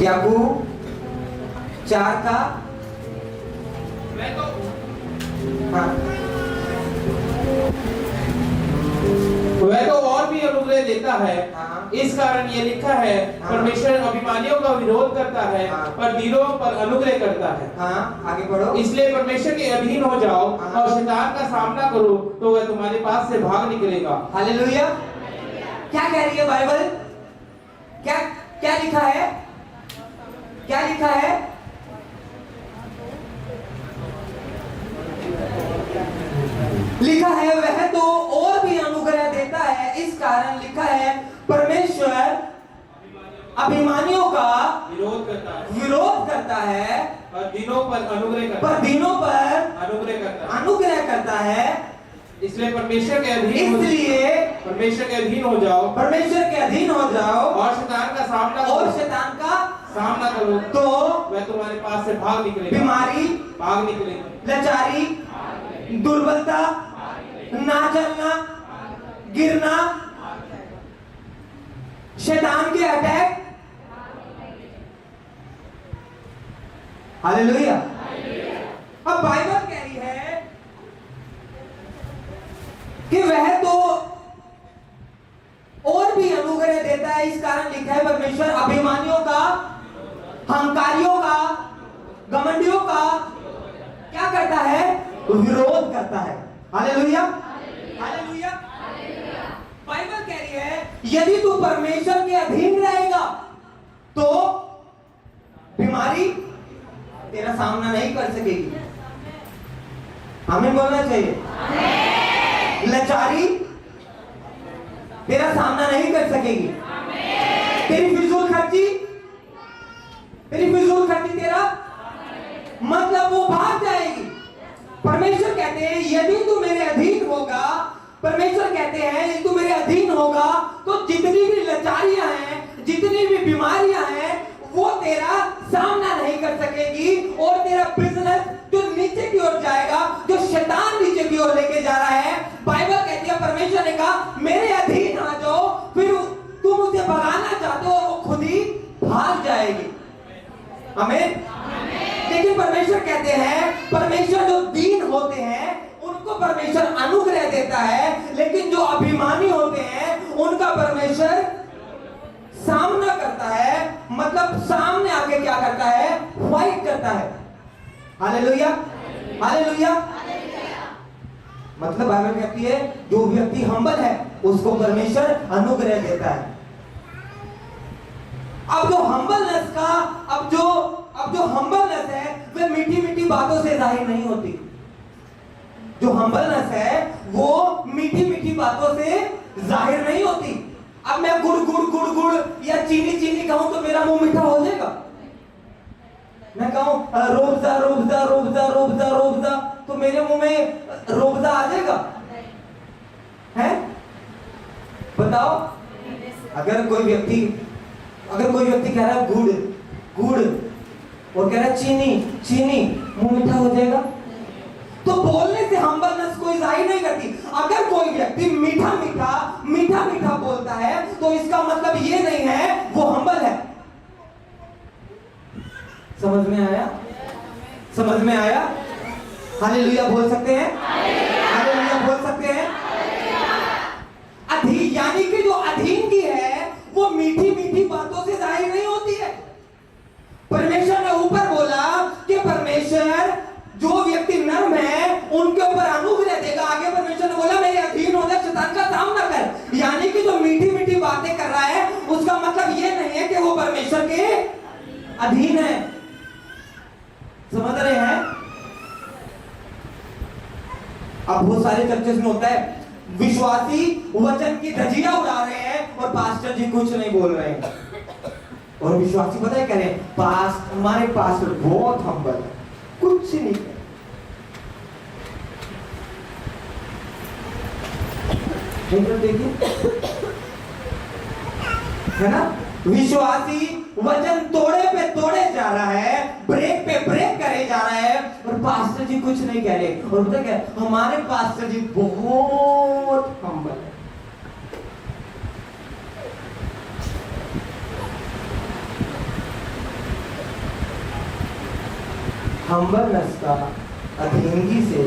याकूब 4 का हाँ वह तो और भी अनुग्रह देता है। हाँ। इस कारण ये लिखा है, हाँ। परमेश्वर अभिमानियों का विरोध करता है, हाँ। पर दीनों पर अनुग्रह करता है। हाँ आगे पढ़ो। इसलिए परमेश्वर के अधीन हो जाओ हाँ। और शैतान का सामना करो, तो वह तुम्हारे पास से भाग निकलेगा। हालेलुया। क्या कह रही है बाइबल? क्या क्या लिखा है? क्या लिखा है? लिखा है वह तो और भी अनुग्रह देता है। इस कारण लिखा है परमेश्वर अभिमानियों का विरोध करता है और दीनों पर अनुग्रह करता पर दीनों पर अनुग्रह करता है। इसलिए परमेश्वर के अधीन इसलिए परमेश्वर के अधीन हो जाओ, परमेश्वर के अधीन हो जाओ और शैतान का सामना करो, तो वह तुम्हारे पास से भाग निकलेगा। बीमारी, लाचारी, दुर्बलता, ना चलना, गिरना, शैतान के अटैक। हालेलुया। अब बाइबल कह रही है कि वह तो और भी अनुग्रह देता है। इस कारण लिखा है परमेश्वर अभिमानियों का, हंकारियों का, घमंडियों का क्या करता है? विरोध करता है। हालेलुया। हालेलुया। बाइबल कह रही है यदि तू परमेश्वर के अधीन रहेगा तो बीमारी तेरा सामना नहीं कर सकेगी। हमें बोलना चाहिए। लाचारी तेरा सामना नहीं कर सकेगी। तेरी फिजूल खर्ची तेरा मतलब वो भाग जाएगी। परमेश्वर कहते हैं यदि तू मेरे अधीन होगा, परमेश्वर कहते हैं यदि तू मेरे अधीन होगा तो जितनी भी लाचारियां हैं, जितनी भी बीमारियां हैं, वो तेरा सामना नहीं कर सकेगी। और तेरा बिजनेस जो नीचे की ओर जाएगा, जो शैतान नीचे की ओर लेके जा रहा है, बाइबल कहती है परमेश्वर ने कहा मेरे अधीन आ जाओ, फिर तुम उसे भगाना चाहते हो और वो खुद ही भाग जाएगी। आमीन। लेकिन परमेश्वर कहते हैं, परमेश्वर जो दीन होते हैं उनको परमेश्वर अनुग्रह देता है, लेकिन जो अभिमानी होते हैं उनका परमेश्वर सामना करता है। मतलब सामने आके क्या करता है? फाइट करता है। हालेलुया। हालेलुया। मतलब बाइबल कहती है जो व्यक्ति हम्बल है उसको परमेश्वर अनुग्रह देता है। अब जो हम्बलनेस का अब जो हम्बलनेस है वह मीठी मीठी बातों से जाहिर नहीं होती। जो हम्बलनेस है वो मीठी मीठी बातों से जाहिर नहीं होती। अब मैं गुड़ गुड़ गुड़ गुड़ या चीनी चीनी कहूं तो मेरा मुंह मीठा हो जाएगा। मैं कहूं रोबजा रोबजा रोबजा रोबजा रोबजा तो मेरे मुंह में रोबजा आ जाएगा? है? बताओ। अगर कोई व्यक्ति कह रहा है गुड़ गुड़ और कह रहा है चीनी चीनी, मुंह मीठा हो जाएगा? तो बोलने से हम्बलनेस कोई जाहिर नहीं करती। अगर कोई व्यक्ति मीठा मीठा बोलता है तो इसका मतलब ये नहीं है वो हम्बल है। समझ में आया? समझ में आया? हालेलुया बोल सकते हैं? हालेलुया बोल सकते हैं? अधीन यानी कि जो अधीन की है वो मीठी मीठी बातों से जाहिर नहीं होती है। परमेश्वर ने ऊपर बोला कि परमेश्वर जो व्यक्ति नर्म है उनके ऊपर अनुग्रह देगा। आगे परमेश्वर ने बोला मेरे अधीन हो जा, शैतान का सामना कर। यानी कि जो मीठी मीठी बातें कर रहा है उसका मतलब ये नहीं है कि वो परमेश्वर के अधीन है। समझ रहे हैं? अब बहुत सारे चर्चेस में होता है विश्वासी वचन की धज्जियां उड़ा रहे हैं और पास्टर जी कुछ नहीं बोल रहे हैं। और विश्वासी पता है कह रहे हैं हमारे पास्टर बहुत हम्बल है, कुछ नहीं है। देखिए है ना, विश्वासी वचन तोड़े पे तोड़े जा रहा है, ब्रेक पे ब्रेक करे जा रहा है और पास्टर जी कुछ नहीं कह रहे। और पता क्या, हमारे पास्टर जी बहुत हम्बल है। हम्बलनेस का, अधीनगी से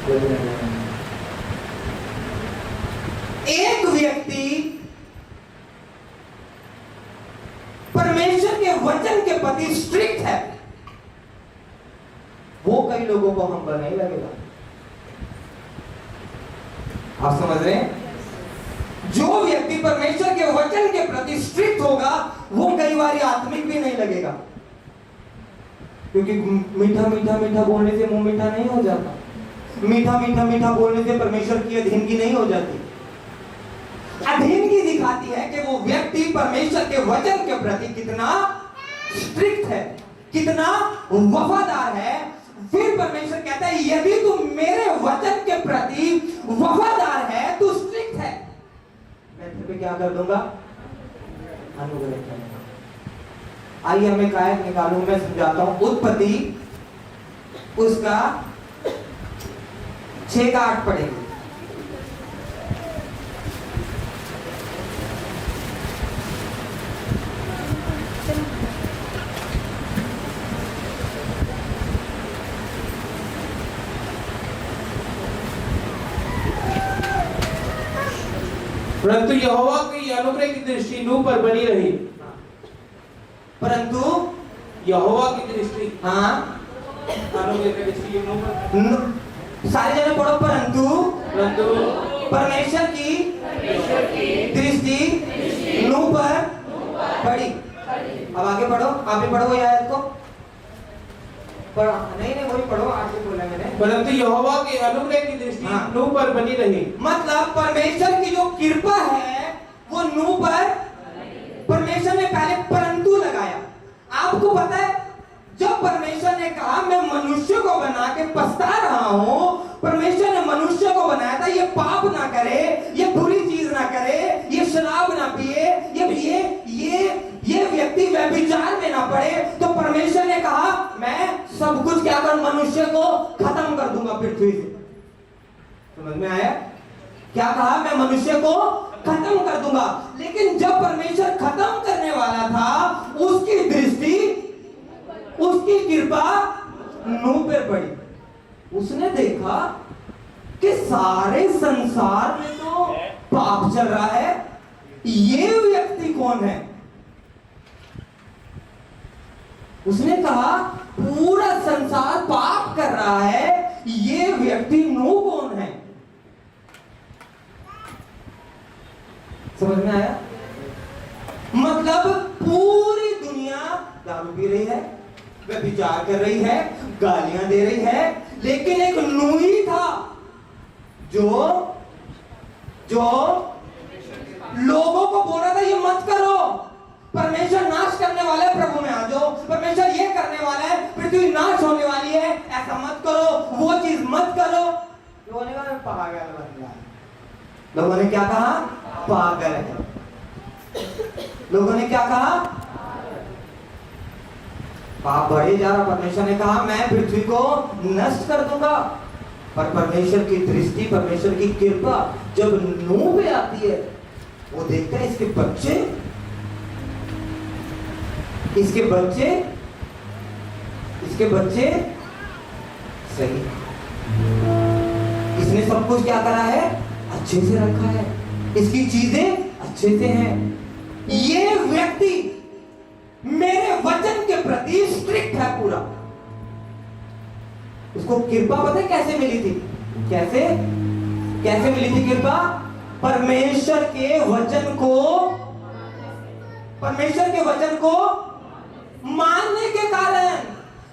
कोई नहीं है। एक व्यक्ति परमेश्वर के वचन के प्रति स्ट्रिक्ट है, वो कई लोगों को हम्बल नहीं लगेगा। आप समझ रहे हैं? जो व्यक्ति परमेश्वर के वचन के प्रति स्ट्रिक्ट होगा वो कई बार आत्मिक भी नहीं लगेगा, क्योंकि मीठा मीठा मीठा बोलने से मुंह मीठा नहीं हो जाता, मीठा मीठा मीठा बोलने से परमेश्वर की अधीनगी नहीं हो जाती। अधीनगी दिखाती है कि वो व्यक्ति परमेश्वर के वचन के प्रति कितना स्ट्रिक्ट है, कितना वफादार है। फिर परमेश्वर कहता है यदि तू मेरे वचन के प्रति वफादार है, तू स्ट्रिक्ट है, मैं तेरे पे क्या कर दूंगा? अनुग्रह करूंगा। आइए हमें कायक निकालूं, मैं समझाता हूं। उत्पत्ति उसका 6 का 8 पढ़ेंगे। परंतु यहोवा की अनुग्रह की दृष्टि नूह पर बनी रही। परंतु यहोवा की दृष्टि, हाँ, अनुग्रह की दृष्टि नूह पर, सारे जने पढ़ो। परंतु परमेश्वर की दृष्टि नूह पर पड़ी। अब आगे पढ़ो, आप भी पढ़ो ये आयत को। पढ़ो, नहीं नहीं वही पढ़ो, आगे बोला मैंने। परंतु यहोवा के अनुग्रह की दृष्टि हाँ। नूह पर बनी रही। मतलब परमेश्वर की जो कृपा है वो नूह पर, परमेश्वर ने पहले परंतु लगाया। आपको पता है जब परमेश्वर ने कहा मैं मनुष्य को बना के पछता रहा हूं, परमेश्वर ने मनुष्य को बनाया था ये पाप ना करे, ये बुरी चीज ना करे, ये शराब ना पिए, ये व्यक्ति व्यभिचार में ना पड़े, तो परमेश्वर ने कहा मैं सब कुछ क्या कर मनुष्य को खत्म कर दूंगा पृथ्वी से। समझ में आया? क्या कहा? मैं मनुष्य को खत्म कर दूंगा। लेकिन जब परमेश्वर खत्म करने वाला था, उसकी दृष्टि, उसकी कृपा नूह पे पड़ी। उसने देखा कि सारे संसार में तो पाप चल रहा है, ये व्यक्ति कौन है? उसने कहा पूरा संसार पाप कर रहा है, ये व्यक्ति नूह कौन है? समझ में आया? मतलब पूरी दुनिया दारू पी रही है, व्यभिचार कर रही है, गालियां दे रही है, लेकिन एक नूह ही था जो लोगों को बोल रहा था ये मत करो, परमेश्वर नाश करने वाला है, प्रभु में आ जाओ, परमेश्वर ये करने वाला है, पृथ्वी नाश होने वाली है, ऐसा मत करो, वो चीज मत करो। लोगों ने कहा पागल बन गया। लोगों ने क्या कहा? पागल है। लोगों ने क्या कहा? पाप बढ़े जा रहा। परमेश्वर ने कहा मैं पृथ्वी को नष्ट कर दूंगा। पर परमेश्वर की दृष्टि, परमेश्वर की कृपा जब नूह पे आती है, वो देखता है इसके बच्चे सही, इसने सब कुछ क्या करा है? अच्छे से रखा है, इसकी चीजें अच्छे से हैं। ये व्यक्ति मेरे वचन के प्रति स्ट्रिक्ट है पूरा। उसको कृपा पता है कैसे मिली थी? कैसे मिली थी कृपा? परमेश्वर के वचन को मानने के कारण।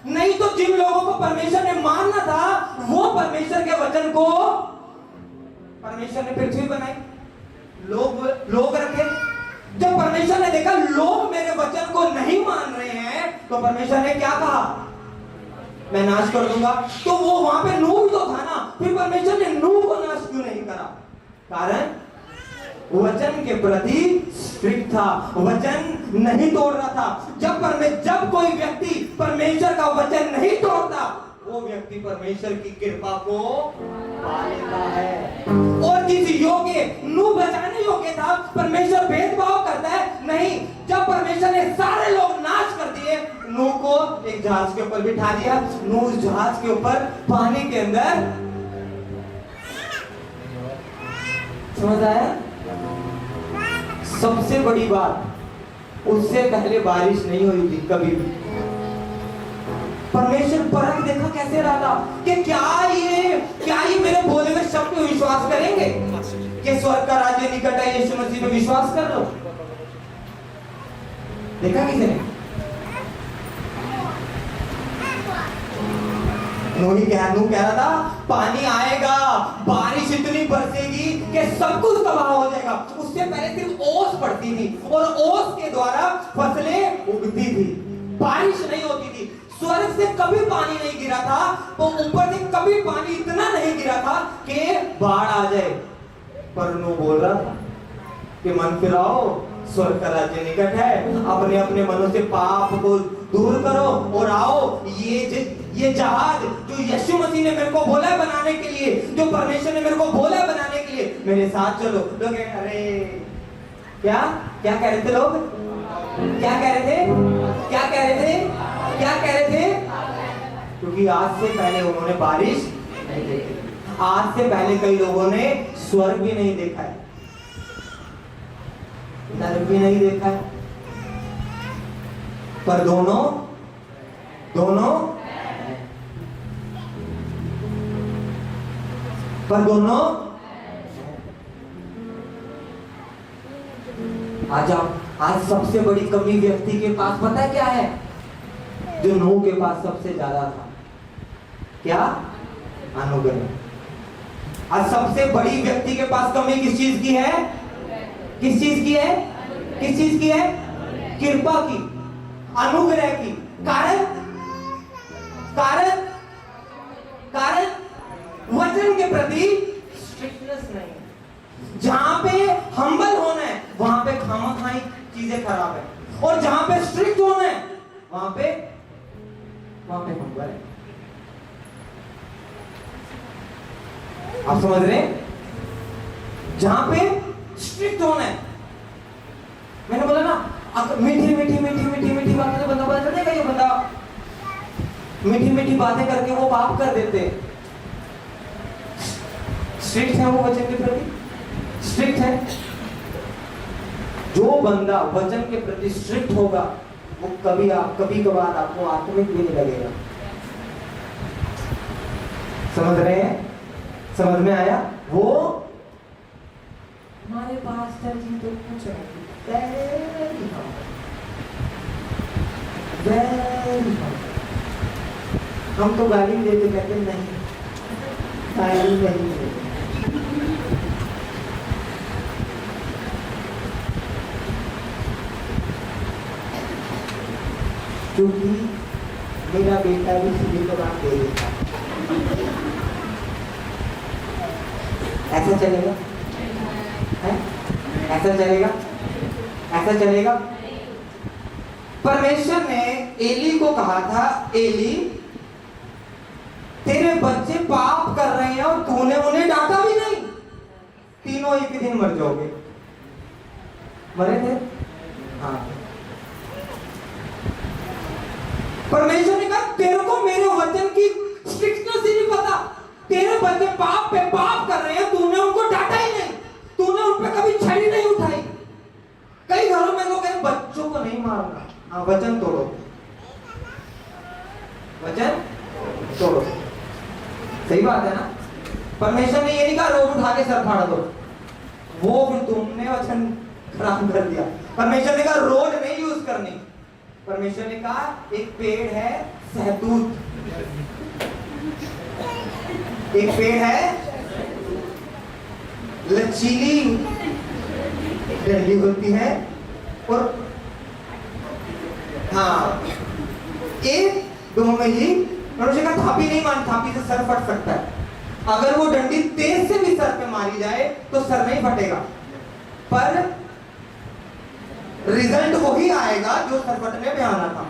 नहीं तो जिन लोगों को परमेश्वर ने मानना था, वो परमेश्वर के वचन को, परमेश्वर ने पृथ्वी बनाई, लोग रखे। जब परमेश्वर ने देखा लोग मेरे वचन को नहीं मान रहे हैं, तो परमेश्वर ने क्या कहा? मैं नाश कर दूंगा। तो वो वहां पे नूह तो था ना, फिर परमेश्वर ने नूह को नाश क्यों नहीं करा? कारण वचन के प्रति स्ट्रिक्ट था, वचन नहीं तोड़ रहा था। जब कोई व्यक्ति परमेश्वर का वचन नहीं तोड़ता, वो व्यक्ति परमेश्वर की कृपा को पा लेता है। और जिस योग्य नूह बचाने योग्य था, परमेश्वर भेदभाव करता है नहीं। जब परमेश्वर ने सारे लोग नाश कर दिए, नूह को एक जहाज के ऊपर बिठा दिया। नूह उस जहाज के ऊपर पानी के अंदर, समझ आया? सबसे बड़ी बात, उससे पहले बारिश नहीं हुई थी कभी भी। परमेश्वर परख देखा कैसे रहा था कि क्या ये मेरे बोले हुए शब्द पे विश्वास करेंगे कि स्वर्ग का राज्य निकट है, यीशु मसीह पे विश्वास कर लो। देखा किसी ने? नूह कह रहा था पानी आएगा, बारिश इतनी बरसेगी कि सब कुछ तबाह हो जाएगा। उससे पहले सिर्फ ओस पड़ती थी और ओस के द्वारा फसलें उगती थी, बारिश नहीं होती थी। स्वर्ग से कभी पानी नहीं गिरा था, तो ऊपर से कभी पानी इतना नहीं गिरा था कि बाढ़ आ जाए। पर नूह बोल रहा था कि मन फिराओ, स्वर्ग का राज्य निकट है, अपने अपने मनों से पाप को दूर करो और आओ ये जहाज जो यीशु मसीह ने मेरे को बोला है बनाने के लिए, जो परमेश्वर ने मेरे को बोला है बनाने के लिए, मेरे साथ चलो। लोग अरे क्या क्या कह रहे थे लोग? क्या कह रहे थे? क्या कह रहे थे? क्या कह रहे थे? क्योंकि आज से पहले उन्होंने बारिश नहीं देखी, आज से पहले कई लोगों ने स्वर्ग भी नहीं देखा है, नरक भी नहीं देखा है, पर दोनों आज सबसे बड़ी कमी व्यक्ति के पास पता है क्या है? जो नूह के पास सबसे ज्यादा था, क्या? अनुग्रह। आज सबसे बड़ी व्यक्ति के पास कमी किस चीज की है? किस चीज की है? किस चीज की है? कृपा की, अनुग्रह की। कारण वचन के प्रति स्ट्रिक्टनेस नहीं है। जहां पे हम्बल होना है वहां पे खामखाई चीजें खराब है, और जहां पे स्ट्रिक्ट होना है वहां पे हम्बल है। आप समझ रहे हैं? जहां पे स्ट्रिक्ट होना है, मैंने बोला ना, मीठी बातें तो बंदा कर देगा। ये बंदा मीठी बातें करके वो पाप कर देते हैं। स्ट्रिक्ट है वो वचन के प्रति, स्ट्रिक्ट है। जो बंदा वचन के प्रति स्ट्रिक्ट होगा वो कभी कभार आपको आत्मिक भी नहीं लगेगा। समझ रहे हैं? समझ में आया? वो हमारे पास जी तो कुछ हम तो गाली देते, कहते नहीं, गाली नहीं देते। क्योंकि मेरा बेटा भी सीधे तो बात दे देता। ऐसा चलेगा? है? ऐसा चलेगा? ऐसा चलेगा? परमेश्वर ने एली को कहा था, एली तेरे बच्चे पाप कर रहे हैं और तूने उन्हें डांटा भी नहीं, तीनों एक ही दिन मर जाओगे। मरे थे? हाँ। परमेश्वर ने कहा तेरे को मेरे वचन की स्ट्रिक्टनेस ही नहीं पता, तेरे बच्चे पाप पे पाप कर रहे हैं, तूने उनको डांटा ही नहीं, तूने उन पे कभी छड़ी नहीं उठाई। कई घरों में लोग कहते बच्चों को नहीं मारना, हाँ वचन तोड़ो, वचन तोड़ो। सही बात है ना? परमेश्वर ने ये नहीं कहा रोड उठा के सर फाड़ दो, वो फिर तुमने वचन खराब कर दिया। परमेश्वर ने कहा रोड नहीं यूज करनी, परमेश्वर ने कहा एक पेड़ है सहतूत, एक पेड़ है लचीली डंडी होती है, और हाँ एक दोनों में ही मनुष्य का थापी नहीं मान, थापी से सर फट सकता है। अगर वो डंडी तेज से भी सर पे मारी जाए तो सर नहीं फटेगा, पर रिजल्ट वही आएगा जो सर फटने में आना था।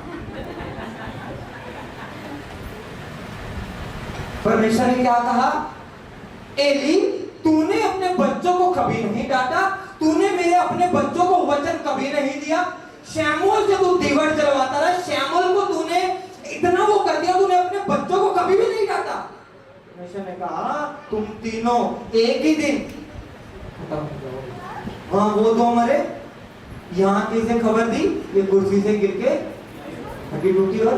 परमेश्वर ने क्या कहा? एली तूने अपने बच्चों को कभी नहीं डांटा, तूने मेरे अपने बच्चों को वचन कभी नहीं दिया, श्यामोल से तू दीवर जलवाता रहा, श्यामोल को तूने इतना वो कर दिया, तूने अपने बच्चों को कभी भी नहीं डांटा। परमेश्वर ने कहा तुम तीनों एक ही दिन खत्म हो जाओगे। हाँ वो दो मरे, यहाँ किसे खबर दी, ये कुर्सी से गिर के हड्डी टूटी। और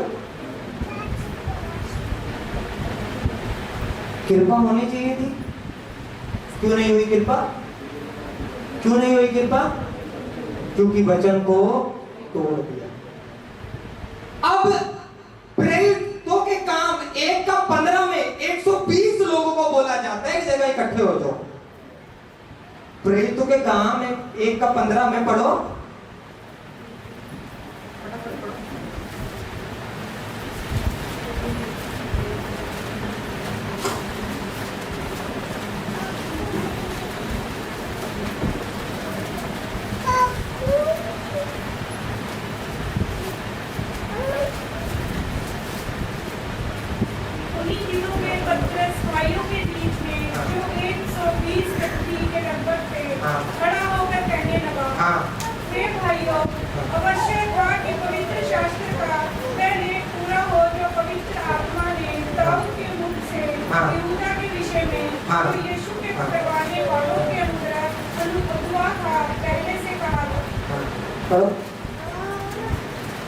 कृपा होनी चाहिए थी, क्यों नहीं हुई कृपा? क्यों नहीं हुई कृपा? क्योंकि वचन को तोड़ दिया। अब प्रेरितों के काम 1 का 15 में 120 लोगों को बोला जाता है कि जगह इकट्ठे हो जाओ। प्रेरितों के काम 1 का 15 में पढ़ो। उन्हीं दिनों में पतरस भाइयों के बीच में जो 120 व्यक्ति के नंबर पे हाँ। खड़ा होकर कहने लगा, हाँ। हे भाइयों, अवश्य था कि पवित्र शास्त्र का वह लेख पूरा हो जो पवित्र आत्मा ने दाऊद के मुख से हाँ। यहूदा के विषय में हाँ। जो यीशु के पकड़वाने वालों के अंदर अनुभवा था पहले से कहा था। पढ़ो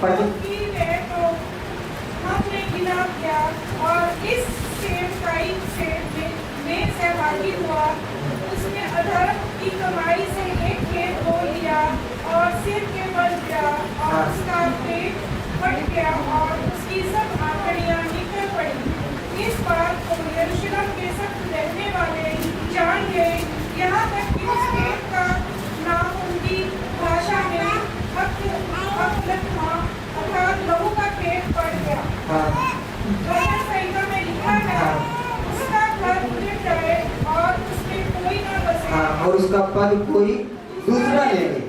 पढ़ो। क्योंकि वह तो हमने गिना किया और इस सेवकाई से में सहभागी हुआ। उसने अधर्म की कमाई से एक खेत बो लिया और सिर के बल गया और उसका पेट फट गया और उसकी सब आंकड़ियां निकल पड़ी। इस बात को यरूशलेम के सब रहने वाले जान गए, यहाँ तक कि उस खेत का नाम उनकी भाषा में अर्थात लहू का खेत पड़ गया। वचन संहिता में लिखा है, उसका घर उजड़ जाए और उसमें कोई न बसे। और उसका पद कोई दूसरा ले ले।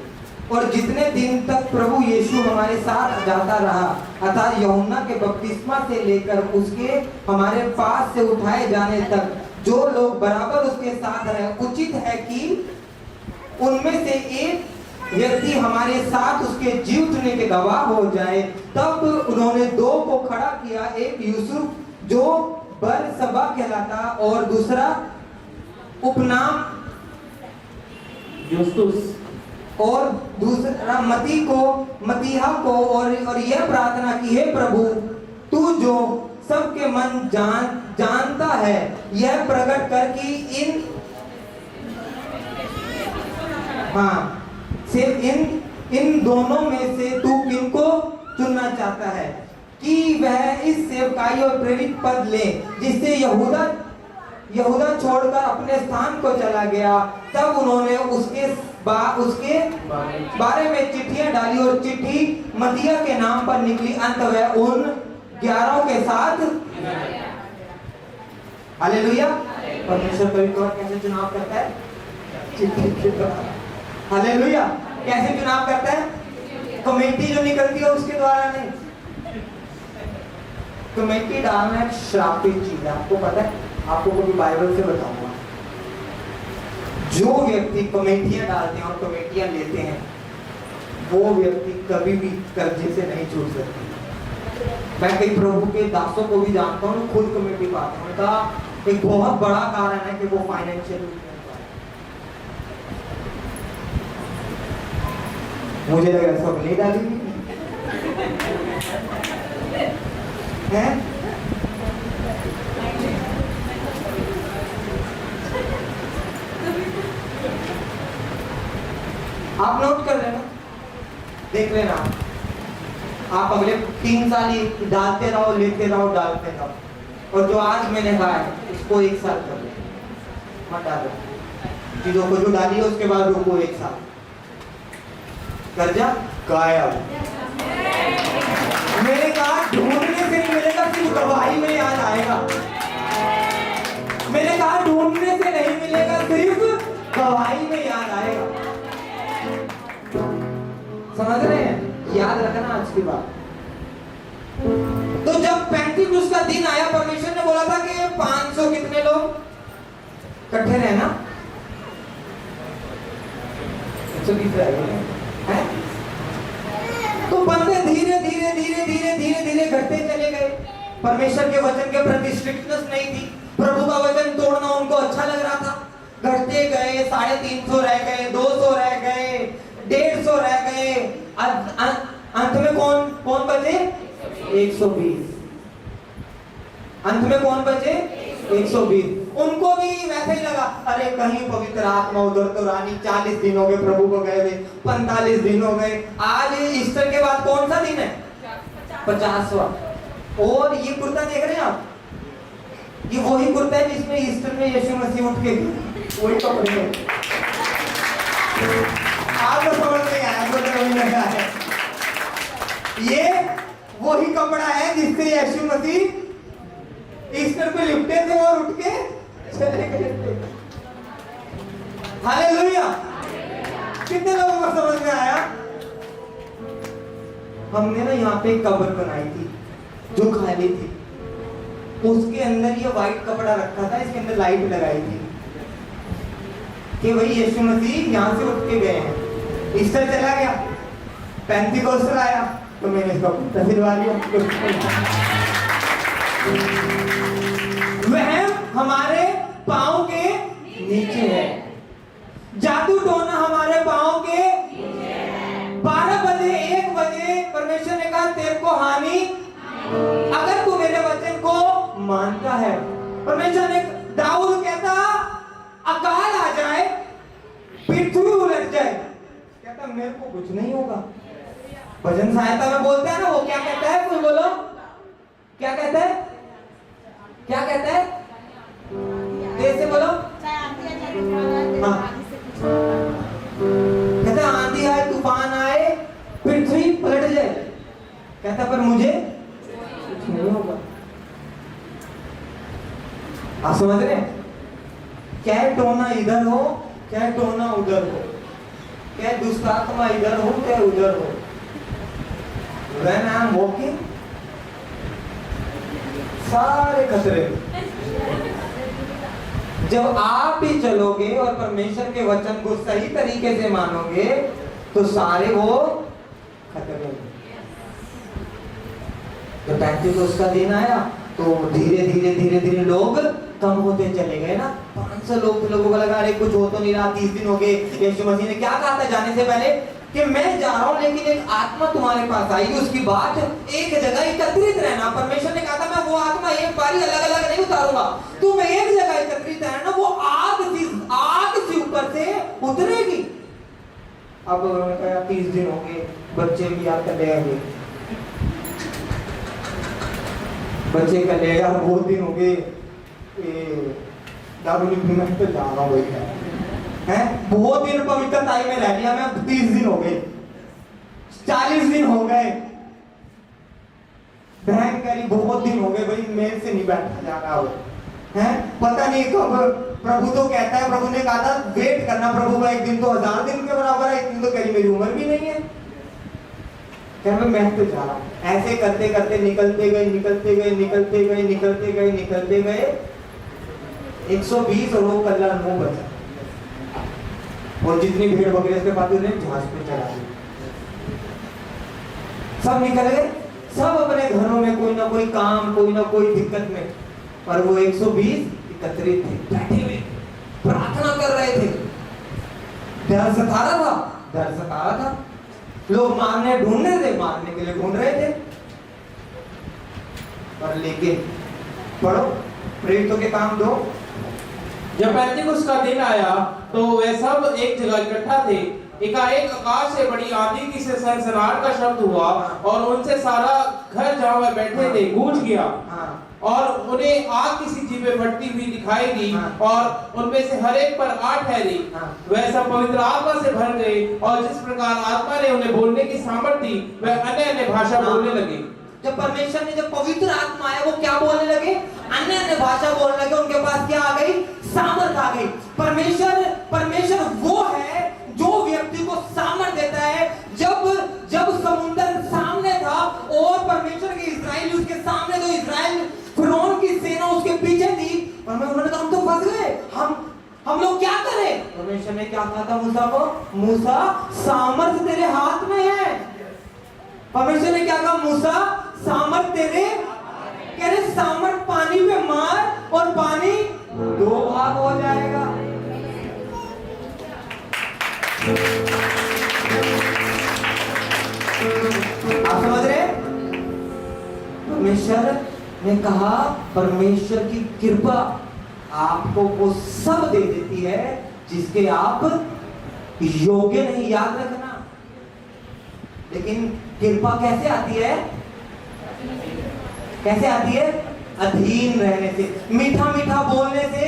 और जितने दिन तक प्रभु यीशु हमारे साथ जाता रहा, अर्थात यूहन्ना के बपतिस्मा से लेकर उसके हमारे पास से उठाए जाने तक जो लोग बराबर उसके साथ रहे, उचित है कि उनमें से एक व्यक्ति हमारे साथ उसके जी उठने के गवाह हो जाए। तब उन्होंने 2 को खड़ा किया, एक यूसुफ जो बरसबा कहलाता और दूसरा उपनाम युस्तुस, और दूसरा मतीहा को और यह प्रार्थना की, हे प्रभु तू जो सबके मन जानता है, यह प्रकट कर कि इन दोनों में से तू किनको चुनना चाहता है कि वह इस सेवकाई और प्रेरित पद ले जिससे यहूदा छोड़कर अपने स्थान को चला गया। तब उन्होंने उसके बारे में चिट्ठियां डाली और चिट्ठी मतिया के नाम पर निकली। अंत वह उन 11 के साथ। हालेलुया। परमेश्वर कभी कैसे चुनाव करता है? चिट्ठी के द्वारा। हालेलुया। कैसे चुनाव करता है? कमेटी जो निकलती है उसके द्वारा नहीं। कमेटी डालना एक श्रापित चीज है, आपको पता है? आपको कभी बाइबल से बताऊंगा। जो व्यक्ति कमेटियां डालते हैं और कमेटियां लेते हैं, वो व्यक्ति कभी भी कर्जे से नहीं छूट सकते। मैं कई प्रभु के दासों को भी जानता हूँ, खुद कमेटी पाता हूँ। उनका एक बहुत बड़ा कारण है कि वो फाइनेंशियल, मुझे लग रहा है सब नहीं डाली है। आप नोट कर लेना, देख लेना। आप अगले 3 साल ही डालते रहो, लेते रहो, डालते रहो। और जो आज मैंने कहा है उसको 1 साल कर लो, मत डालो। चीजों को जो डाली है उसके बाद रुको 1 साल, कर्जा गायब। मैंने कहा ढूंढने से नहीं मिलेगा, सिर्फ गवाही में याद आएगा। मैंने कहा ढूंढने से नहीं मिलेगा, सिर्फ गवाही में याद आएगा। समझ रहे हैं? याद रखना आज की बात। तो जब पेंटिकुस्त का दिन आया, परमेश्वर ने बोला था कि 500 कितने लोग इकट्ठे रहना, 120 रहेंगे। तो बंदे धीरे धीरे धीरे धीरे धीरे धीरे घटते चले गए। परमेश्वर के वचन के प्रति स्ट्रिक्टनेस नहीं थी। प्रभु का वचन तोड़ना उनको अच्छा लग रहा था। घटते गए, 350 रह गए, 200 रह गए, 150 रह गए, अंत में कौन बचे? 120। अंत में कौन बचे? 120। उनको भी वैसे ही लगा, अरे कहीं पवित्र आत्मा उधर तो रानी, 40 दिन हो गए प्रभु को गए हुए, 45 दिन हो गए। आज ईस्टर के बाद कौन सा दिन है? 50वां। और ये कुर्ता देख रहे हैं आप, ये वही कुर्ता है जिसमें ईस्टर में यीशु मसीह उठ के वही कपड़े हैं। आपको समझ नहीं आया? वही लगा है, ये वही कपड़ा है जिससे यीशु मसीह ईस्टर पे लिपटे थे और उठ के चले गए थे। हालेलुया। कितने लोगों को समझ में आया? हमने ना यहाँ पे एक कब्र बनाई थी जो खाली थी, उसके अंदर ये व्हाइट कपड़ा रखा था, इसके अंदर लाइट लगाई थी कि भाई यीशु मसीह यहाँ से उठ के गए हैं। ईस्टर चला गया, पेंटिकोस्टल आया तो मैंने इसका कुत्ता सिलवा लिया। वह हमारे पाँव के नीचे है, जादू टोना हमारे पाँव के 12 बजे 1 बजे परमेश्वर ने कहा तेरे को हानि, अगर तू मेरे वचन को मानता है। परमेश्वर ने, दाऊद कहता अकाल आ जाए, पृथ्वी उलट जाए, कहता मेरे को कुछ नहीं होगा। भजन सहायता में बोलते हैं ना, वो क्या कहता है? कोई बोलो, क्या कहता है? क्या कहता है? तेज से बोलो। हाँ। कहता आंधी आए, तूफान आए, पृथ्वी पलट जाए, कहता पर मुझे कुछ नहीं होगा। आप समझ रहे हैं? क्या टोना इधर हो, क्या टोना उधर हो, क्या दुष्ट आत्मा इधर हो, क्या उधर हो, when I am walking, सारे खतरे। जब आप भी चलोगे और परमेश्वर के वचन को सही तरीके से मानोगे तो सारे वो खतरे। जब पेंटिकोस्टल का दिन आया तो धीरे धीरे धीरे धीरे लोग कम होते चले गए ना। 500 लोगों को लगा अरे कुछ हो तो नहीं रहा, 30 दिन हो गए। यीशु मसीह ने क्या कहा था जाने से पहले कि मैं जा रहा हूं लेकिन एक आत्मा तुम्हारे पास आएगी, उसकी बात एक जगह एकत्रित रहना। परमेश्वर ने कहा था मैं वो आत्मा एक बारी अलग अलग नहीं उतारूंगा, तुम एक जगह एकत्रित रहना, वो आग से ऊपर से उतरेगी। अब उन्होंने कहा 30 दिन हो गए, बच्चे भी याद कर ले, बच्चे कर ले यार, बहुत दिन हो गए, मैं तो जा रहा हूँ है, बहुत दिन पवित्रताई में रह लिया मैं, 30 दिन हो गए, 40 दिन हो गए। बहन कह रही बहुत दिन हो गए भाई, मेरे से नहीं बैठा जा रहा हो, है पता नहीं कब। प्रभु तो कहता है, प्रभु ने कहा था वेट करना प्रभु का, एक दिन तो 1000 दिन के बराबर है, एक दिन तो कह रही मेरी उम्र भी नहीं है, क्या मैं तो जा रहा हूं। ऐसे करते करते निकलते गए निकलते गए निकलते गए निकलते गए निकलते गए 120 और वो कल्ला 9 बचा, और जितनी भीड़ बकरी उसके पास उन्हें जहाज पे चढ़ा दिया। सब निकल गए, सब अपने घरों में कोई ना कोई काम, कोई ना कोई दिक्कत में, और वो 120 एकत्रित थे, बैठे हुए प्रार्थना कर रहे थे। डर सता रहा था, डर सता रहा था, लोग मारने ढूंढ रहे थे, मारने के लिए ढूंढ रहे थे, पर लेकिन पढ़ो प्रेरितों के काम 2। जब पेंतिकुस्त का दिन आया तो वे सब एक जगह इकट्ठा थे। एकाएक आकाश से बड़ी आंधी की से सनसनाहट का शब्द हुआ और उनसे सारा घर जहां वे बैठे थे गूंज गया, और उन्हें आग किसी चीज में फटती हुई दिखाई दी, और उनमें से हर एक पर 8 ठहरी। वह सब पवित्र आत्मा से भर गए, और जिस प्रकार आत्मा ने उन्हें बोलने की सामर्थ दी वह अन्य अन्य भाषा बोलने लगे। जब परमेश्वर ने, जब पवित्र आत्मा आया, वो क्या बोलने लगे? अन्य अन्य भाषा बोलने लगे। उनके पास क्या आ गई? सामर्थ आ गई। परमेश्वर वो है जो व्यक्ति को सामर्थ देता है। जब समुद्र सामने था और परमेश्वर के इस्राएल उसके सामने, तो इस्राएल फिरौन की सेना उसके पीछे थी, और उन्होंने कहा हम तो फंस गए, हम लोग क्या करें? परमेश्वर ने क्या कहा था मूसा को? मूसा सामर्थ तेरे हाथ में है, परमेश्वर ने क्या कहा, मूसा सामर्थ तेरे, कह रहे सामर्थ पानी पे मार और पानी 2 भाग हो जाएगा। आप समझ रहे? परमेश्वर ने कहा, परमेश्वर की कृपा आपको वो सब दे देती है जिसके आप योग्य नहीं, याद रखना। लेकिन कृपा कैसे आती है? कैसे आती है? अधीन रहने से, मीठा मीठा बोलने से।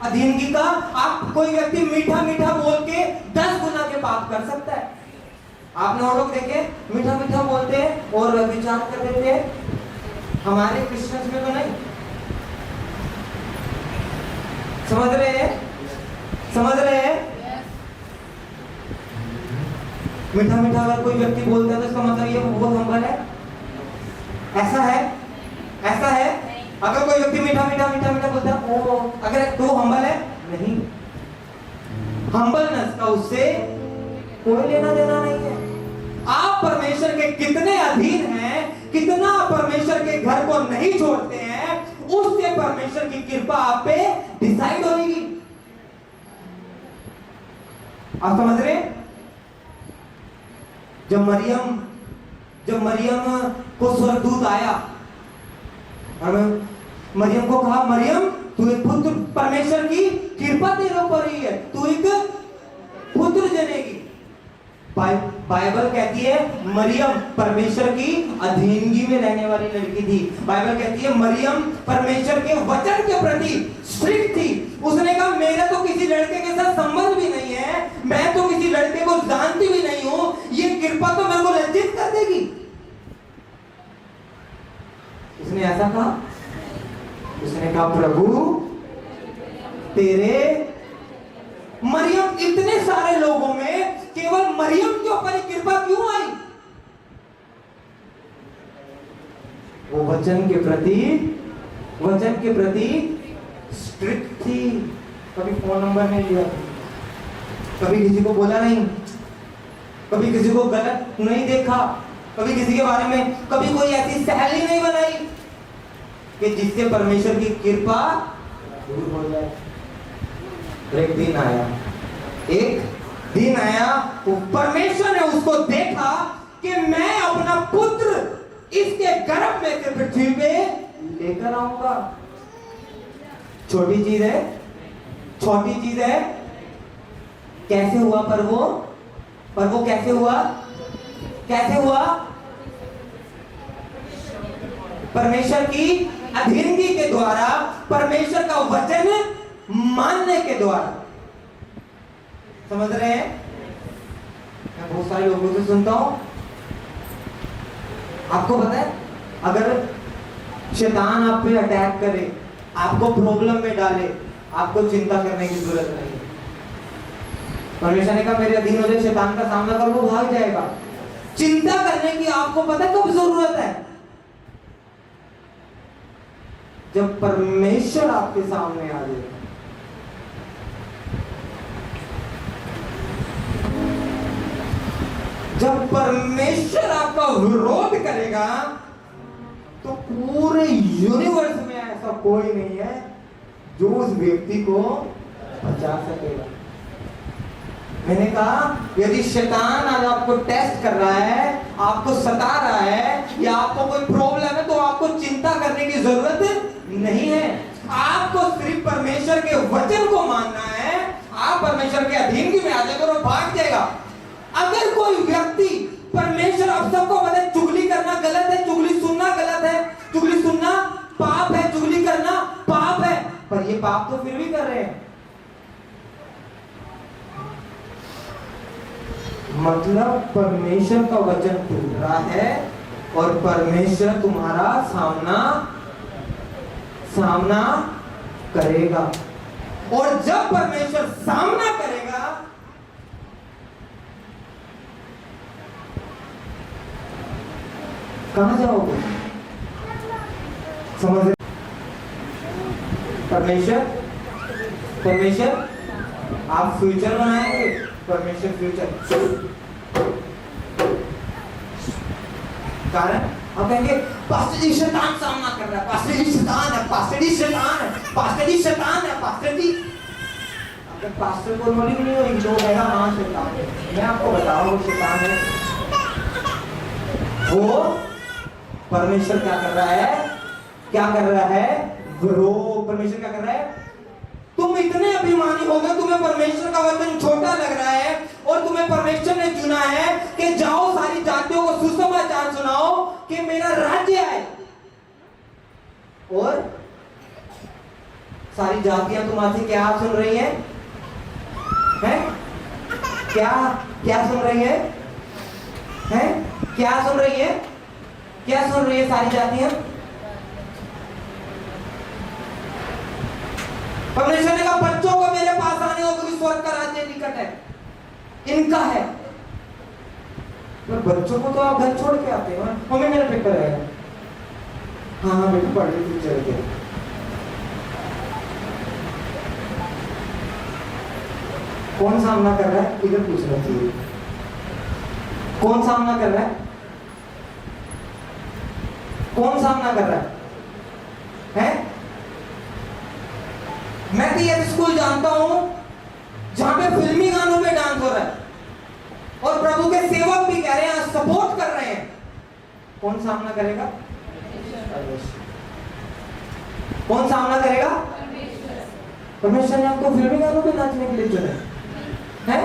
अधीनगी का, आप कोई व्यक्ति मीठा मीठा बोल के 10 गुना के पाप कर सकता है। आपने और लोग देखे मीठा मीठा बोलते हैं और विचार कर देते हैं। हमारे क्रिश्चियंस में तो नहीं। समझ रहे हैं? समझ रहे हैं? मीठा मीठा अगर कोई व्यक्ति बोलता है तो इसका मतलब ये वो हम्बल है। ऐसा है? ऐसा है? अगर कोई व्यक्ति मीठा मीठा मीठा मीठा बोलता है वो, अगर तो हम्बल है? नहीं। हम्बलनेस का उससे कोई लेना देना नहीं है। आप परमेश्वर के कितने अधीन हैं, कितना परमेश्वर के घर को नहीं छोड़ते हैं, उससे परमेश्वर की कृपा आप पे डिसाइड होगी। आप समझ रहे? जब मरियम को स्वर्गदूत आया और मरियम को कहा, मरियम तू एक पुत्र, परमेश्वर की कृपा तेरे ऊपर ही है, तू एक पुत्र जनेगी। बाइबल कहती है मरियम परमेश्वर की अधीनगी में रहने वाली लड़की थी। बाइबल कहती है मरियम परमेश्वर के वचन के प्रति स्ट्रिक्ट थी। उसने कहा मेरा तो किसी लड़के के साथ संबंध भी नहीं है, मैं तो किसी लड़के को जानती भी नहीं हूं, ये कृपा तो मेरे को लज्जित कर देगी। उसने ऐसा कहा, उसने कहा प्रभु तेरे, मरियम, इतने सारे लोगों में केवल मरियम के ऊपर ही कृपा क्यों आई? वो वचन के प्रति स्ट्रिक्ट थी। कभी फोन नंबर नहीं लिया, कभी किसी को बोला नहीं, कभी किसी को गलत नहीं देखा, कभी किसी के बारे में कभी कोई ऐसी सहेली नहीं बनाई कि जिससे परमेश्वर की कृपा दूर हो जाए। एक दिन आया वो परमेश्वर ने उसको देखा कि मैं अपना पुत्र इसके गर्भ में से पृथ्वी पे लेकर आऊंगा। छोटी चीज है। कैसे हुआ? पर वो कैसे हुआ? परमेश्वर की अधीनगी के द्वारा, परमेश्वर का वचन मानने के द्वारा। समझ रहे हैं? मैं बहुत सारे लोगों से सुनता हूं, आपको पता है अगर शैतान आप पे अटैक करे, आपको प्रॉब्लम में डाले, आपको चिंता करने की जरूरत नहीं है। परमेश्वर ने कहा मेरे अधीन हो जाए, शैतान का सामना कर, वो भाग जाएगा। चिंता करने की आपको पता है कब जरूरत है? जब परमेश्वर आपके सामने आ जाए। जब परमेश्वर आपका विरोध करेगा तो पूरे यूनिवर्स में ऐसा कोई नहीं है जो उस व्यक्ति को बचा सकेगा। मैंने कहा यदि शैतान आज आपको टेस्ट कर रहा है, आपको सता रहा है, या आपको कोई प्रॉब्लम है, तो आपको चिंता करने की जरूरत नहीं है। आपको सिर्फ परमेश्वर के वचन को मानना है। आप परमेश्वर के अधीनगी में आ जाएगा और भाग जाएगा। अगर कोई व्यक्ति, परमेश्वर आप सबको पता है चुगली करना गलत है, चुगली सुनना गलत है, चुगली सुनना पाप है, चुगली करना पाप है, पर ये पाप तो फिर भी कर रहे हैं। मतलब परमेश्वर का वचन टूट रहा है और परमेश्वर तुम्हारा सामना करेगा। और जब परमेश्वर सामना करेगा, कहां जाओगे? समझ रहे? परमेश्वर आप फ्यूचर बनाएंगे, परमेश्वर फ्यूचर। कारण हम कहेंगे पास्टर जी शैतान सामना कर रहा है, पास्टर जी शैतान है, पास्टर जी शैतान है, पास्टर जी शैतान है, पास्टर जी। अगर पास्टर को नॉलेज नहीं होगी तो कहेगा हाँ शैतान है। मैं आपको बताऊं वो शैतान है। वो परमेश्वर क्या कर रहा है, क्या कर रहा है, परमेश्वर क्या कर रहा है, तुम इतने अभिमानी हो गए, तुम्हें परमेश्वर का वचन छोटा लग रहा है और तुम्हें परमेश्वर ने चुना है कि जाओ सारी जातियों को सुसमाचार सुनाओ कि मेरा राज्य आए। और सारी जातियां तुम्हारे क्या सुन रही हैं? हैं? क्या क्या सुन रही हैं? हैं? क्या सुन रही है? क्या सुन रही है सारी जातियां? परमेश्वर ने कहा बच्चों को मेरे पास आने हो क्योंकि स्वर्ग का राज्य निकट है, इनका है। पर बच्चों को तो आप घर छोड़ के आते हो। मम्मी मेरा पेपर है। हाँ हाँ बेटा पढ़ रही चल के। कौन सामना कर रहा है? इधर पूछना चाहिए। कौन सामना कर रहा है? कौन सामना कर रहा है? हैं? मैं तो ये स्कूल जानता हूं जहां पे फिल्मी गानों पे डांस हो रहा है और प्रभु के सेवक भी कह रहे हैं, सपोर्ट कर रहे हैं। कौन सामना करेगा? कौन सामना करेगा? परमेश्वर ने आपको फिल्मी गानों पे नाचने के लिए चुना है।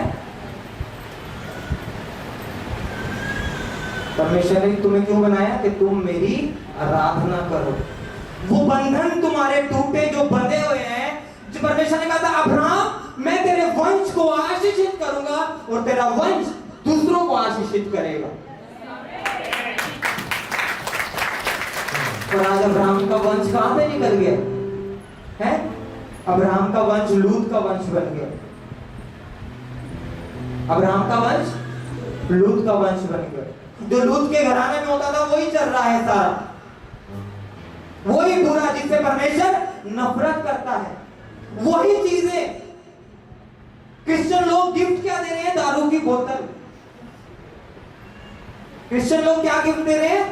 परमेश्वर ने तुम्हें क्यों बनाया? कि तुम मेरी आराधना करो। वो बंधन तुम्हारे टूटे जो बंधे हुए हैं, जो परमेश्वर ने कहा था अब्राहम मैं तेरे वंश को आशीषित करूंगा और तेरा वंश दूसरों को आशीषित करेगा। और आज अब्राहम का वंश कहां पे निकल गया है? अब्राहम का वंश लूत का वंश बन गया। अब्राहम का वंश लूत का वंश बन गया। जो लूत के घराने में होता था वही चल रहा है सारा, वही बुरा जिससे परमेश्वर नफरत करता है, वही चीजें। क्रिश्चियन लोग गिफ्ट क्या दे रहे हैं? दारू की बोतल। क्रिश्चियन लोग क्या गिफ्ट दे रहे हैं?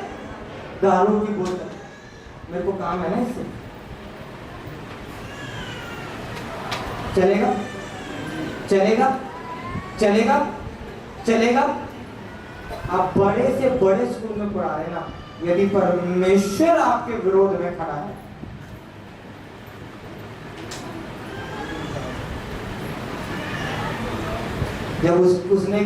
दारू की बोतल। मेरे को काम है ना इससे। चलेगा? चलेगा? चलेगा? चलेगा? आप बड़े से बड़े स्कूल में पढ़ा रहे ना, यदि परमेश्वर आपके विरोध में खड़ा है, जब उसने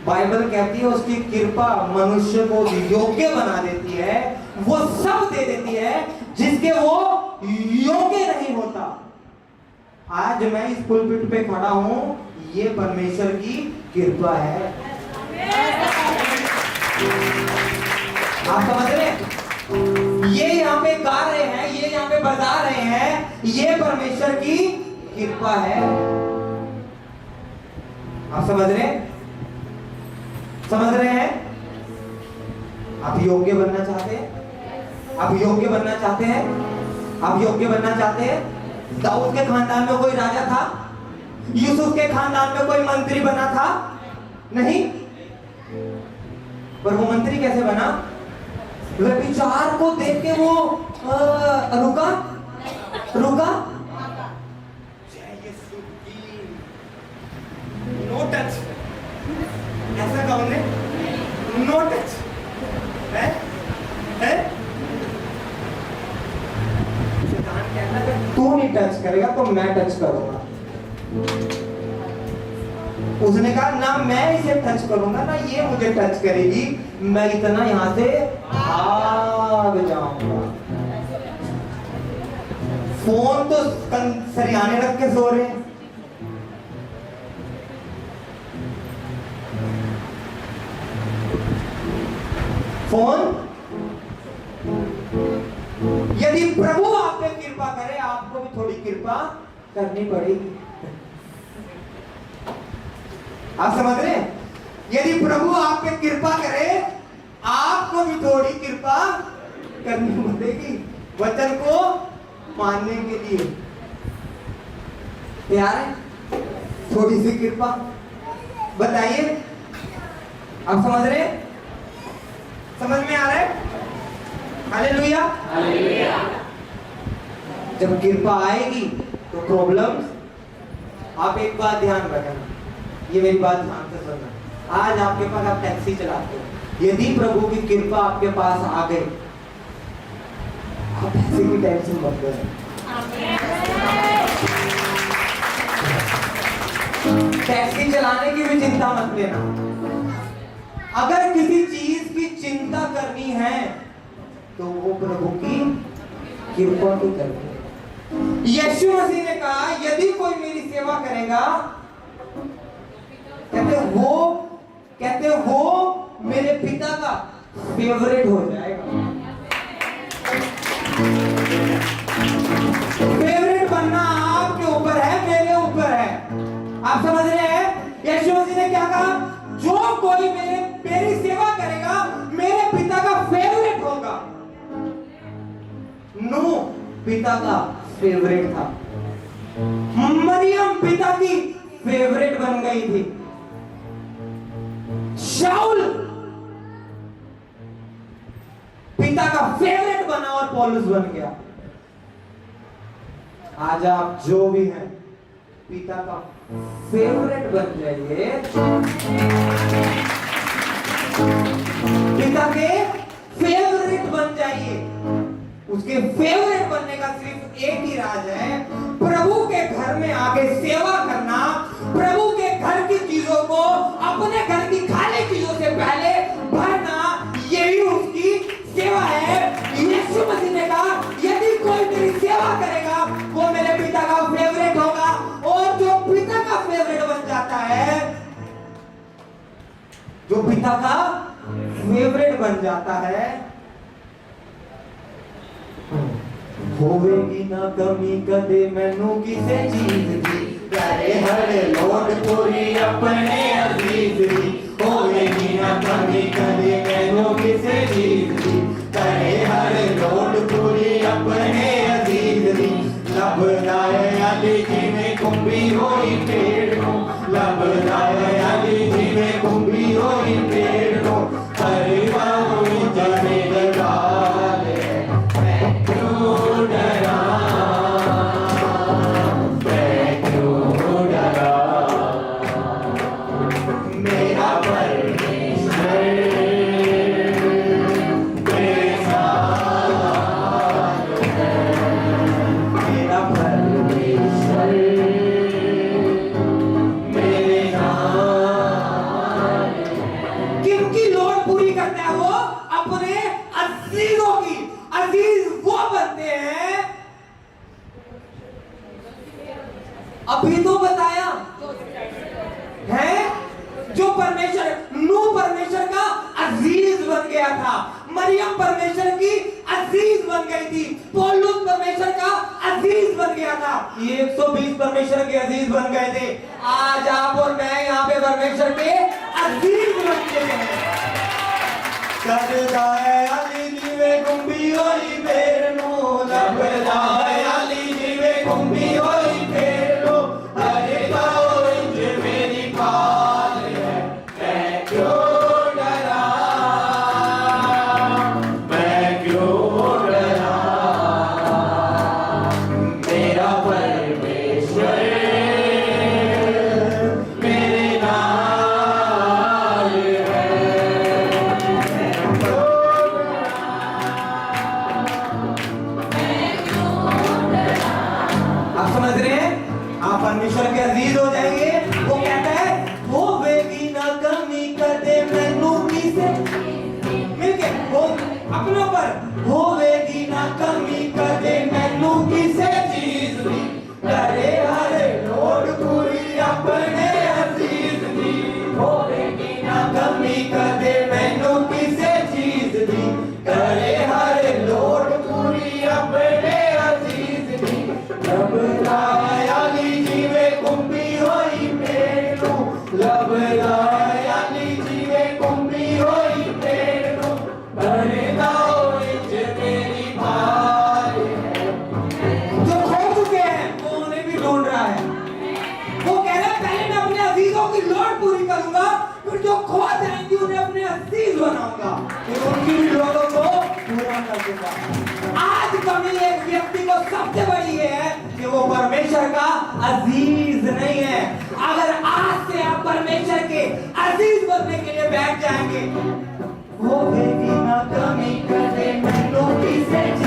बाइबल कहती है उसकी कृपा मनुष्य को योग्य बना देती है, वो सब दे देती है जिसके वो योग्य नहीं होता। आज मैं इस पुलपिट पे खड़ा हूं, ये परमेश्वर की कृपा है। आप समझ रहे हैं? ये यहाँ पे गा रहे हैं, ये यहाँ पे बजा रहे हैं, ये परमेश्वर की कृपा है। आप समझ रहे हैं? समझ रहे हैं? आप योग्य बनना चाहते हैं? आप योग्य बनना चाहते हैं? आप योग्य बनना चाहते हैं? दाऊद के खानदान में कोई राजा था? यूसुफ के खानदान में कोई मंत्री बना था? नहीं। पर वो मंत्री कैसे बना? व्यभिचार को देख के वो रुका। No touch. ऐसा कौन है? नो टच है? शैतान कहता है तू नहीं टच करेगा तो मैं टच करूंगा। उसने कहा ना मैं इसे टच करूंगा ना ये मुझे टच करेगी, मैं इतना यहां से भाग जाऊंगा। फोन तो सरियाने रख के सो रहे हैं। फोन, यदि प्रभु आप पे कृपा करे आपको भी थोड़ी कृपा करनी पड़ेगी। आप समझ रहे हैं? यदि प्रभु आप पे कृपा करे आपको भी थोड़ी कृपा करनी पड़ेगी वचन को मानने के लिए। तैयार है? थोड़ी सी कृपा बताइए। आप समझ रहे हैं? समझ में आ रहा है? हालेलुया। जब कृपा आएगी तो प्रॉब्लम, आप एक बात ध्यान रखना, ये मेरी बात ध्यान से सुनना। आज आपके पास, आप टैक्सी चलाते हो, यदि प्रभु की कृपा आपके पास आ गई, आप पैसे की टेंशन मत करो। टैक्सी चलाने की भी चिंता मत लेना। अगर किसी चीज की चिंता करनी है तो वो प्रभु की कृपा की करनी है। यीशु मसीह ने कहा, यदि कोई मेरी सेवा करेगा, कहते वो मेरे पिता का फेवरेट हो जाएगा। फेवरेट बनना आपके ऊपर है, मेरे ऊपर है। आप समझ रहे हैं? यीशु मसीह ने क्या कहा? जो कोई मेरी सेवा करेगा, मेरे पिता का फेवरेट होगा। नूह पिता का फेवरेट था, मरियम पिता की फेवरेट बन गई थी, शाऊल पिता का फेवरेट बना और पौलुस बन गया। आज आप जो भी हैं, पिता का फेवरेट बन जाइए। पिता के फेवरेट बन जाइए। उसके फेवरेट बनने का सिर्फ एक ही राज है, प्रभु के घर में आके सेवा करना, प्रभु के घर की चीजों को अपने घर की खाली चीजों से पहले भरना, यही उसकी सेवा है। यीशु मसीह ने कहा, यदि कोई मेरी सेवा करेगा, वो मेरे पिता का फेवरेट होगा। और जो पिता का फेवरेट बन जाता है, जो पिता का फेवरेट बन जाता है, होवेगी ना कमी कदे मैनू किसे चीज दी, करे हर लोड़ पूरी अपने अजीज दी। होवेगी ना कमी कदे मैनू किसे चीज दी, करे हर लोड़ पूरी अपने अजीज दी। लभदा है अली जिवें कुंभी होई पेड़ को, लभदा है अली जिवें कुंभी होई पेड़ को। हर बाहों में जाने लगा अभी तो बताया है, जो परमेश्वर, नूह परमेश्वर का अजीज बन गया था, मरियम परमेश्वर की अजीज बन गई थी, पौलुस परमेश्वर का अजीज बन गया था, ये 120 परमेश्वर के अजीज बन गए थे। आज आप और मैं यहाँ पे परमेश्वर के अजीज बन गए हैं। करदा है अली जिवें कुंभी होई पेड़ नूं, लभदा है अली जिवें कुंभी होई पेड़ नूं। अरे बाओ इंज मेरी पाल है, मैं क्यों डरा, मैं क्यों डरा। मेरा परमेश्वर मेरे नाल है, आप समझ रहे हैं? आप परमेश्वर के अजीज हो जाएंगे। वो कहता है, होवेगी ना कमी कदे मैनू किसे, मिलके हो अपने ऊपर, होवेगी ना कमी कदे मैनू किसे चीज दी, करे हर लोड़ पूरी अपने अजीज दी। होवेगी ना कमी कदे मैनू किसे चीज दी, करे हर लोड़ पूरी अपने अजीज दी। लभदा है अली जिवें कुंभी होई पेड़ नूं, लभदा है अली जिवें कुंभी होई पेड़ नूं। भरदा इंज मेरी भाल है। जो खो चुके हैं वो उन्हें भी ढूंढ रहा है। वो कह रहा है, पहले मैं अपने अजीजों की लौट जरूरत पूरी करूंगा, फिर जो खो जाएंगी उन्हें अपने अजीज बनाऊंगा, फिर उनकी भी जरूरतों को पूरा कर दूंगा। आज कमी एक व्यक्ति को सबसे बड़ी ये है कि वो परमेश्वर का अजीज नहीं है। अगर आज से आप परमेश्वर के अजीज बनने के लिए बैठ जाएंगे, वो बेटी ना कमी करे, मैं नोटिस से